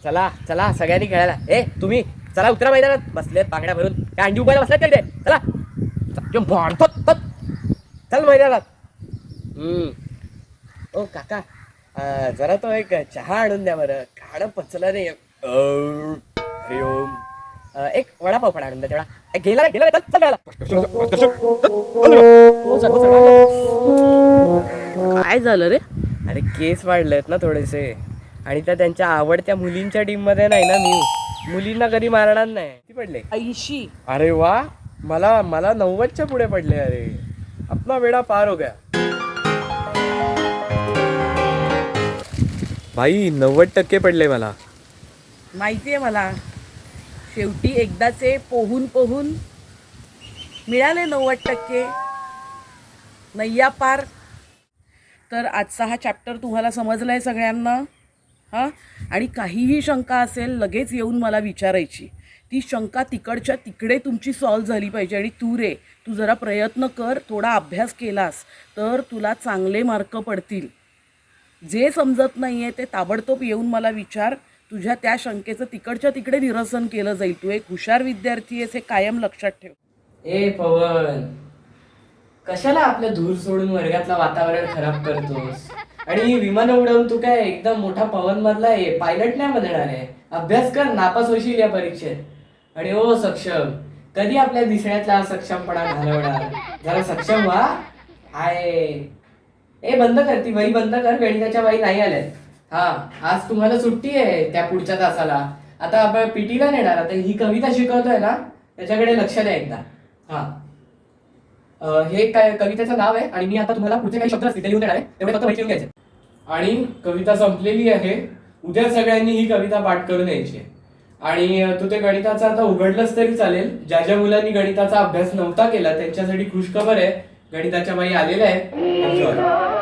चला चला सगळ्यांनी खेळायला. तुम्ही चला उतरा मैदानात. बसलेत बांगड्या भरून काय अंडी उभायला बसल्यात का इथे? चला भांडतो चल मैदानात. ओ काका जरा तो एक चहा आणून द्या बरं. खाणं पचलं नाही. हरिओम. एक वडापाव पण आणून द्या तेवढा. गेला गेला काय झालं रे? अरे केस वाढलेत ना थोडेसे. आणि त्या त्यांच्या आवडत्या मुलींच्या टीम मध्ये नाही ना मी. मुलींना कधी मारणार नाही. किती पडले? 80. अरे वा. मला 90च्या पुढे पडले. अरे अपना बेडा पार हो गया भाई. 90% पडले मला. माहितीये मला. शेवटी एकदाचे पोहून पोहून मिळाले 90%. नैया पार. तर आजचा हा चॅप्टर तुम्हाला समजलाय सगळ्यांना. हां, आणि काहीही शंका असेल लगेच येऊन मला विचारायची. ती शंका तिकडच्या तिकडे तुमची सॉल्व झाली पाहिजे. आणि तू जरा प्रयत्न कर. थोडा अभ्यास केलास तर तुला चांगले मार्क पडतील. जे समजत नाही आहे ते ताबडतोब येऊन मला विचार. तुझ्या त्या शंकेचं तिकडच्या तिकडे निरसन केलं जाईल. तू एक हुशार विद्यार्थी आहेस हे कायम लक्षात ठेव. पवन, कशाला आपलं धूर सोडून वर्गातलं वातावरण खराब करतोस? आणि विमान उडवून तू काय एकदम मोठा पवन मधला आहे, पायलट नाही बनणार आहे. अभ्यास कर, नापास होशील या परीक्षेत. आणि ओ सक्षम, कधी आपल्या दिसण्यातला सक्षमपणा घालवणार? जरा सक्षम व्हा. बंद कर ती वही, बंद कर. गणिताच्या वही नाही आल्यात. आज तुम्हाला सुट्टी आहे त्या पुढच्या तासाला. आता आपण पीटीला नेणार. आता ही कविता शिकवतोय ना त्याच्याकडे लक्ष द्या एकदा. हे काय कवितेचं नाव आहे. आणि मी आता तुम्हाला पुढचे काही शब्द असतील ते लिहून देणार आहे. तेवढे फक्त लिहून घ्यायचे. आणि कविता संपलेली आहे. उद्या सगळ्यांनी ही कविता पाठ करून यायची. आणि तू ते गणिताचं आता उघडलंच तरी चालेल. ज्या मुलांनी गणिताचा अभ्यास नव्हता केला त्यांच्यासाठी खुशखबर आहे. गणिताच्या बाई आलेल्या आहेत.